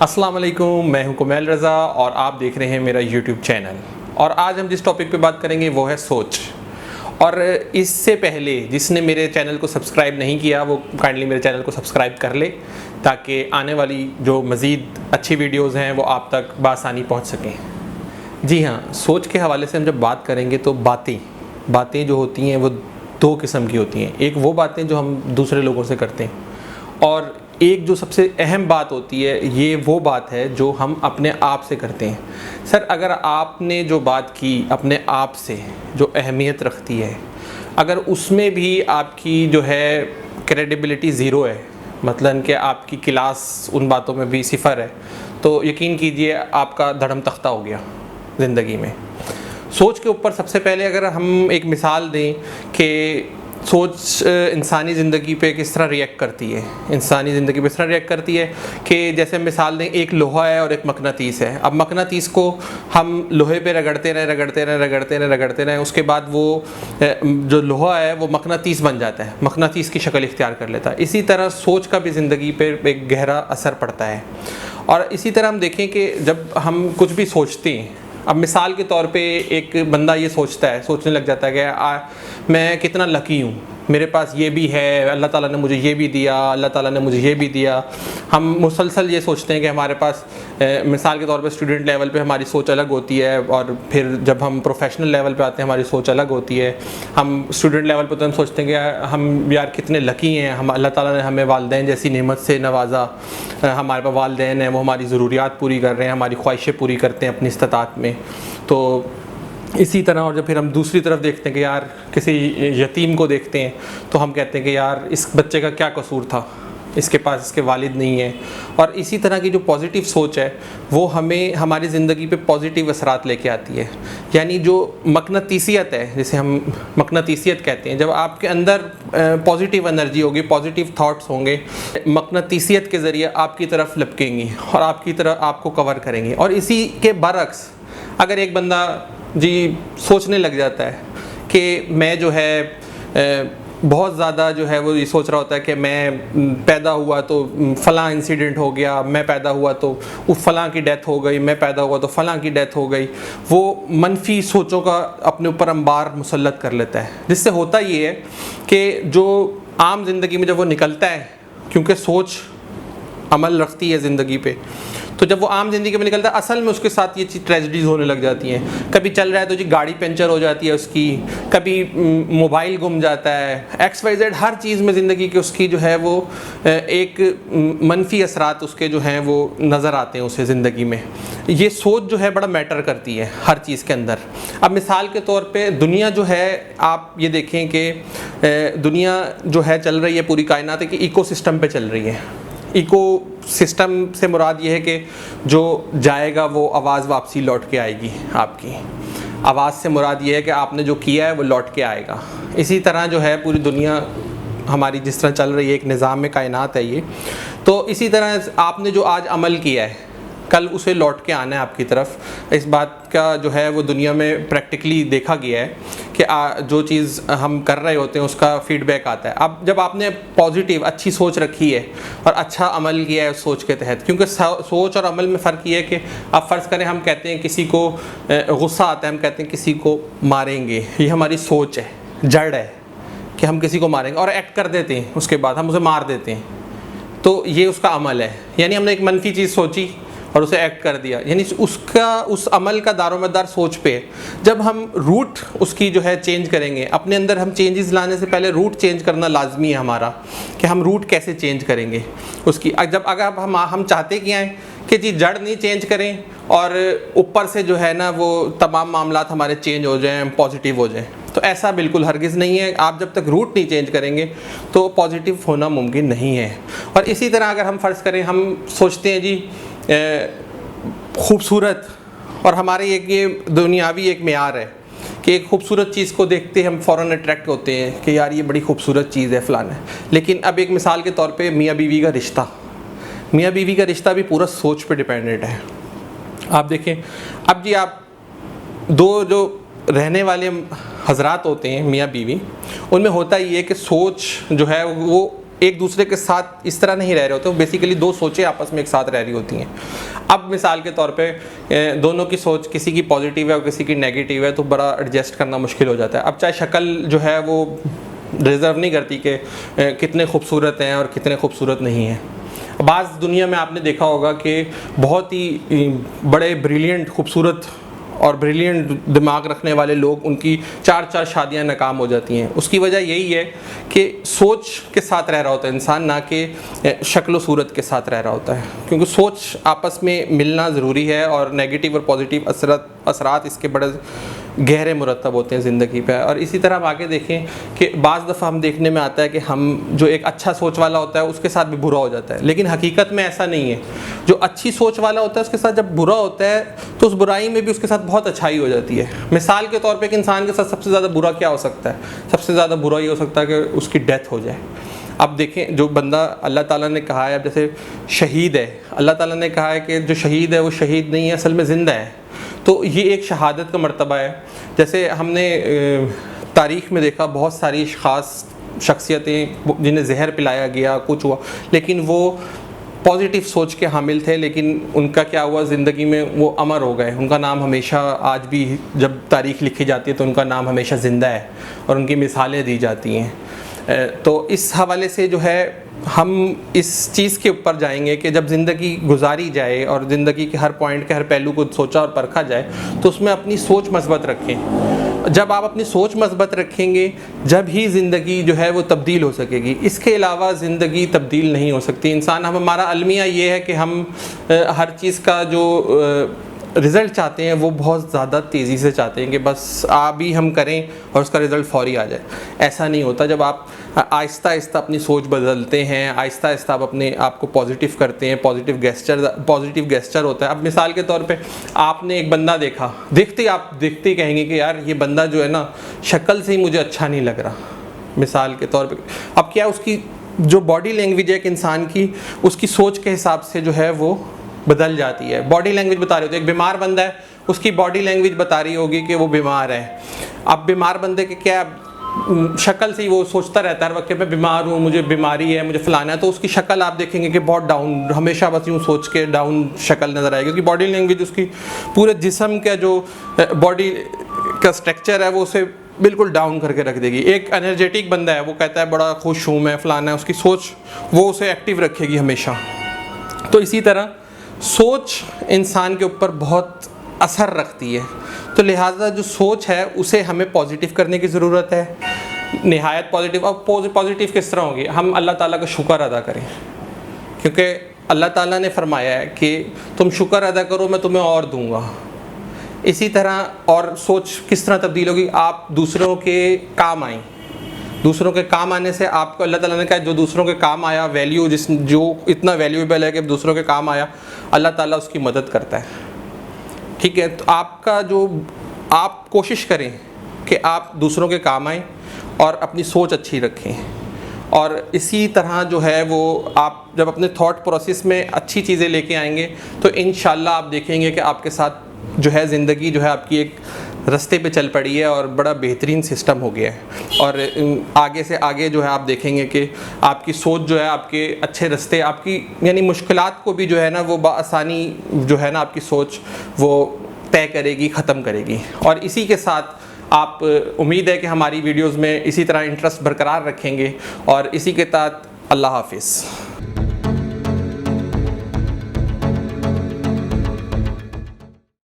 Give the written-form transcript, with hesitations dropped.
السلام علیکم، میں ہوں کمیل رضا اور آپ دیکھ رہے ہیں میرا یوٹیوب چینل۔ اور آج ہم جس ٹاپک پہ بات کریں گے وہ ہے سوچ۔ اور اس سے پہلے جس نے میرے چینل کو سبسکرائب نہیں کیا وہ کائنڈلی میرے چینل کو سبسکرائب کر لے تاکہ آنے والی جو مزید اچھی ویڈیوز ہیں وہ آپ تک بآسانی پہنچ سکیں۔ جی ہاں، سوچ کے حوالے سے ہم جب بات کریں گے تو باتیں جو ہوتی ہیں وہ دو قسم کی ہوتی ہیں۔ ایک وہ باتیں جو ہم دوسرے لوگوں سے کرتے ہیں، اور ایک جو سب سے اہم بات ہوتی ہے یہ وہ بات ہے جو ہم اپنے آپ سے کرتے ہیں۔ سر، اگر آپ نے جو بات کی اپنے آپ سے جو اہمیت رکھتی ہے، اگر اس میں بھی آپ کی جو ہے کریڈیبلٹی زیرو ہے، مثلاً کہ آپ کی کلاس ان باتوں میں بھی صفر ہے، تو یقین کیجئے آپ کا دھڑم تختہ ہو گیا زندگی میں۔ سوچ کے اوپر سب سے پہلے اگر ہم ایک مثال دیں کہ سوچ انسانی زندگی پہ کس طرح ریئیکٹ کرتی ہے، انسانی زندگی پہ اس طرح ریئیکٹ کرتی ہے کہ جیسے مثال دیں، ایک لوہا ہے اور ایک مقناطیس ہے۔ اب مقناطیس کو ہم لوہے پہ رگڑتے رہیں، اس کے بعد وہ جو لوہا ہے وہ مقناطیس بن جاتا ہے، مقناطیس کی شکل اختیار کر لیتا ہے۔ اسی طرح سوچ کا بھی زندگی پہ ایک گہرا اثر پڑتا ہے۔ اور اسی طرح ہم دیکھیں کہ جب ہم کچھ بھی سوچتے ہیں، اب مثال کے طور پہ ایک بندہ یہ سوچنے لگ جاتا ہے کہ میں کتنا لکی ہوں، میرے پاس یہ بھی ہے، اللہ تعالیٰ نے مجھے یہ بھی دیا، اللہ تعالیٰ نے مجھے یہ بھی دیا۔ ہم مسلسل یہ سوچتے ہیں کہ ہمارے پاس مثال کے طور پہ اسٹوڈنٹ لیول پہ ہماری سوچ الگ ہوتی ہے، اور پھر جب ہم پروفیشنل لیول پہ آتے ہیں ہماری سوچ الگ ہوتی ہے۔ ہم اسٹوڈنٹ لیول پہ تو ہم سوچتے ہیں کہ ہم یار کتنے لکی ہیں، ہم اللہ تعالیٰ نے ہمیں والدین جیسی نعمت سے نوازا، ہمارے پاس والدین ہیں، وہ ہماری ضروریات پوری کر رہے ہیں، ہماری خواہشیں پوری کرتے ہیں اپنی استطاعت میں۔ تو اسی طرح، اور جب پھر ہم دوسری طرف دیکھتے ہیں کہ یار کسی یتیم کو دیکھتے ہیں تو ہم کہتے ہیں کہ یار اس بچے کا کیا قصور تھا، اس کے پاس اس کے والد نہیں ہیں۔ اور اسی طرح کی جو پازیٹیو سوچ ہے وہ ہمیں ہماری زندگی پہ پازیٹیو اثرات لے کے آتی ہے۔ یعنی جو مقناطیسیت ہے، جسے ہم مقناطیسیت کہتے ہیں، جب آپ کے اندر پازیٹیو انرجی ہوگی، پازیٹیو تھاٹس ہوں گے، مقناطیسیت کے ذریعے آپ کی طرف لپکیں گی اور آپ کی طرف آپ کو کور کریں گے۔ اور اسی کے برعکس اگر ایک بندہ سوچنے لگ جاتا ہے کہ میں جو ہے بہت زیادہ جو ہے وہ یہ سوچ رہا ہوتا ہے کہ میں پیدا ہوا تو فلاں انسیڈنٹ ہو گیا، میں پیدا ہوا تو فلاں کی ڈیتھ ہو گئی، میں پیدا ہوا تو فلاں کی ڈیتھ ہو گئی، وہ منفی سوچوں کا اپنے اوپر انبار مسلط کر لیتا ہے۔ جس سے ہوتا یہ ہے کہ جو عام زندگی میں جب وہ نکلتا ہے، کیونکہ سوچ عمل رکھتی ہے زندگی پہ، تو جب وہ عام زندگی میں نکلتا ہے اصل میں اس کے ساتھ یہ ٹریجڈیز ہونے لگ جاتی ہیں۔ کبھی چل رہا ہے تو گاڑی پنچر ہو جاتی ہے اس کی، کبھی موبائل گم جاتا ہے، XYZ ہر چیز میں زندگی کے اس کی جو ہے وہ ایک منفی اثرات اس کے جو ہیں وہ نظر آتے ہیں اسے زندگی میں۔ یہ سوچ جو ہے بڑا میٹر کرتی ہے ہر چیز کے اندر۔ اب مثال کے طور پہ دنیا جو ہے، آپ یہ دیکھیں کہ دنیا جو ہے چل رہی ہے، پوری کائنات ہے کہ ایکو سسٹم پہ چل رہی ہے۔ ایکو سسٹم سے مراد یہ ہے کہ جو جائے گا وہ آواز واپسی لوٹ کے آئے گی۔ آپ کی آواز سے مراد یہ ہے کہ آپ نے جو کیا ہے وہ لوٹ کے آئے گا۔ اسی طرح جو ہے پوری دنیا ہماری جس طرح چل رہی ہے، ایک نظام میں کائنات ہے یہ، تو اسی طرح آپ نے جو آج عمل کیا ہے کل اسے لوٹ کے آنا ہے آپ کی طرف۔ اس بات کا جو ہے وہ دنیا میں پریکٹیکلی دیکھا گیا ہے کہ جو چیز ہم کر رہے ہوتے ہیں اس کا فیڈ بیک آتا ہے۔ اب جب آپ نے پازیٹیو اچھی سوچ رکھی ہے اور اچھا عمل کیا ہے اس سوچ کے تحت، کیونکہ سوچ اور عمل میں فرق یہ ہے کہ آپ فرض کریں ہم کہتے ہیں کسی کو غصہ آتا ہے، ہم کہتے ہیں کسی کو ماریں گے، یہ ہماری سوچ ہے، جڑ ہے کہ ہم کسی کو ماریں گے، اور ایکٹ کر دیتے ہیں، اس کے بعد ہم اسے مار دیتے ہیں، تو یہ اس کا عمل ہے۔ یعنی ہم نے ایک منفی چیز سوچی اور اسے ایکٹ کر دیا، یعنی اس عمل کا دار و مدار سوچ پہ ہے۔ جب ہم روٹ اس کی جو ہے چینج کریں گے، اپنے اندر ہم چینجز لانے سے پہلے روٹ چینج کرنا لازمی ہے ہمارا، کہ ہم روٹ کیسے چینج کریں گے اس کی۔ جب اگر ہم چاہتے کیا ہیں کہ جڑ نہیں چینج کریں اور اوپر سے جو ہے نا وہ تمام معاملات ہمارے چینج ہو جائیں، پازیٹیو ہو جائیں، تو ایسا بالکل ہرگز نہیں ہے۔ آپ جب تک روٹ نہیں چینج کریں گے تو پازیٹیو ہونا ممکن نہیں ہے۔ اور اسی طرح اگر ہم فرض کریں ہم سوچتے ہیں خوبصورت، اور ہمارے ایک یہ دنیاوی ایک معیار ہے کہ ایک خوبصورت چیز کو دیکھتے ہم فوراً اٹریکٹ ہوتے ہیں کہ یار یہ بڑی خوبصورت چیز ہے فلاں ہے۔ لیکن اب ایک مثال کے طور پہ میاں بیوی کا رشتہ بھی پورا سوچ پہ ڈیپینڈنٹ ہے۔ آپ دیکھیں اب آپ دو جو رہنے والے حضرات ہوتے ہیں میاں بیوی، ان میں ہوتا یہ ہے کہ سوچ جو ہے وہ ایک دوسرے کے ساتھ اس طرح نہیں رہ رہے ہوتے, وہ بیسیکلی دو سوچیں آپس میں ایک ساتھ رہ رہی ہوتی ہیں. اب مثال کے طور پہ دونوں کی سوچ کسی کی پازیٹیو ہے اور کسی کی نیگیٹیو ہے, تو بڑا ایڈجسٹ کرنا مشکل ہو جاتا ہے. اب چاہے شکل جو ہے وہ ریزرو نہیں کرتی کہ کتنے خوبصورت ہیں اور کتنے خوبصورت نہیں ہیں. بعض دنیا میں آپ نے دیکھا ہوگا کہ بہت ہی بڑے بریلینٹ خوبصورت اور بریلینٹ دماغ رکھنے والے لوگ, ان کی 4 شادیاں ناکام ہو جاتی ہیں. اس کی وجہ یہی ہے کہ سوچ کے ساتھ رہ رہا ہوتا ہے انسان, نہ کہ شکل و صورت کے ساتھ رہ رہا ہوتا ہے. کیونکہ سوچ آپس میں ملنا ضروری ہے, اور نیگیٹیو اور پازیٹیو اثرات اس کے بڑے گہرے مرتب ہوتے ہیں زندگی پہ. اور اسی طرح ہم آگے دیکھیں کہ بعض دفعہ ہم دیکھنے میں آتا ہے کہ ہم جو ایک اچھا سوچ والا ہوتا ہے اس کے ساتھ بھی برا ہو جاتا ہے, لیکن حقیقت میں ایسا نہیں ہے. جو اچھی سوچ والا ہوتا ہے اس کے ساتھ جب برا ہوتا ہے تو اس برائی میں بھی اس کے ساتھ بہت اچھائی ہو جاتی ہے. مثال کے طور پہ ایک انسان کے ساتھ سب سے زیادہ برا کیا ہو سکتا ہے؟ سب سے زیادہ برا یہ ہو سکتا ہے کہ اس کی ڈیتھ ہو جائے. اب دیکھیں, جو بندہ اللہ تعالیٰ نے کہا ہے, اب جیسے شہید ہے, اللہ تعالیٰ نے کہا ہے کہ جو شہید ہے وہ شہید نہیں ہے, اصل میں زندہ ہے. تو یہ ایک شہادت کا مرتبہ ہے. جیسے ہم نے تاریخ میں دیکھا بہت ساری خاص شخصیتیں جنہیں زہر پلایا گیا, کچھ ہوا, لیکن وہ پازیٹیو سوچ کے حامل تھے, لیکن ان کا کیا ہوا زندگی میں, وہ امر ہو گئے. ان کا نام ہمیشہ آج بھی جب تاریخ لکھی جاتی ہے تو ان کا نام ہمیشہ زندہ ہے اور ان کی مثالیں دی جاتی ہیں. تو اس حوالے سے جو ہے ہم اس چیز کے اوپر جائیں گے کہ جب زندگی گزاری جائے اور زندگی کے ہر پوائنٹ کے ہر پہلو کو سوچا اور پرکھا جائے تو اس میں اپنی سوچ مثبت رکھیں. جب آپ اپنی سوچ مثبت رکھیں گے جب ہی زندگی جو ہے وہ تبدیل ہو سکے گی. اس کے علاوہ زندگی تبدیل نہیں ہو سکتی. انسان, ہمارا المیہ یہ ہے کہ ہم ہر چیز کا جو رزلٹ چاہتے ہیں وہ بہت زیادہ تیزی سے چاہتے ہیں کہ بس ابھی ہم کریں اور اس کا رزلٹ فوری آ جائے. ایسا نہیں ہوتا. جب آپ آہستہ آہستہ اپنی سوچ بدلتے ہیں, آہستہ آہستہ آپ اپنے آپ کو پازیٹیو کرتے ہیں, پازیٹیو گیسچر ہوتا ہے. اب مثال کے طور پہ آپ نے ایک بندہ دیکھا, آپ دیکھتے ہی کہیں گے کہ یار یہ بندہ جو ہے نا شکل سے ہی مجھے اچھا نہیں لگ رہا. مثال کے طور پہ اب کیا اس کی جو باڈی لینگویج ہے ایک انسان کی, اس کی سوچ کے حساب سے جو ہے وہ بدل جاتی ہے. باڈی لینگویج بتا رہی ہوتی ہے. ایک بیمار بندہ ہے, اس کی باڈی لینگویج بتا رہی ہوگی کہ وہ بیمار ہے. اب بیمار بندے کے کیا شکل سے ہی وہ سوچتا رہتا ہے ہر وقت کہ میں بیمار ہوں, مجھے بیماری ہے, مجھے فلانا ہے, تو اس کی شکل آپ دیکھیں گے کہ بہت ڈاؤن, ہمیشہ بس یوں سوچ کے ڈاؤن شکل نظر آئے گی. اس کی باڈی لینگویج, اس کی پورے جسم کا جو باڈی کا اسٹرکچر ہے وہ اسے بالکل ڈاؤن کر کے رکھ دے گی. ایک انرجیٹک بندہ ہے, وہ کہتا ہے بڑا خوش ہوں میں, فلانا ہے, اس کی سوچ وہ اسے ایکٹیو رکھے گی ہمیشہ. تو اسی طرح سوچ انسان کے اوپر بہت اثر رکھتی ہے. تو لہٰذا جو سوچ ہے اسے ہمیں پازیٹیو کرنے کی ضرورت ہے, نہایت پازیٹیو. اب پازیٹیو کس طرح ہوگی؟ ہم اللہ تعالیٰ کا شکر ادا کریں, کیونکہ اللہ تعالیٰ نے فرمایا ہے کہ تم شکر ادا کرو میں تمہیں اور دوں گا. اسی طرح اور سوچ کس طرح تبدیل ہوگی؟ آپ دوسروں کے کام آئیں. دوسروں کے کام آنے سے آپ کو اللہ تعالیٰ نے کہا جو دوسروں کے کام آیا, ویلیو جو اتنا ویلیویبل ہے کہ دوسروں کے کام آیا, اللہ تعالیٰ اس کی مدد کرتا ہے. ٹھیک ہے, تو آپ کوشش کریں کہ آپ دوسروں کے کام آئیں اور اپنی سوچ اچھی رکھیں. اور اسی طرح جو ہے وہ آپ جب اپنے تھاٹ پروسیس میں اچھی چیزیں لے کے آئیں گے تو انشاءاللہ آپ دیکھیں گے کہ آپ کے ساتھ جو ہے زندگی جو ہے آپ کی ایک رستے پہ چل پڑی ہے اور بڑا بہترین سسٹم ہو گیا ہے. اور آگے سے آگے جو ہے آپ دیکھیں گے کہ آپ کی سوچ جو ہے آپ کے اچھے رستے, آپ کی یعنی مشکلات کو بھی جو ہے نا وہ بآسانی جو ہے نا آپ کی سوچ وہ طے کرے گی, ختم کرے گی. اور اسی کے ساتھ آپ امید ہے کہ ہماری ویڈیوز میں اسی طرح انٹرسٹ برقرار رکھیں گے. اور اسی کے ساتھ اللہ حافظ.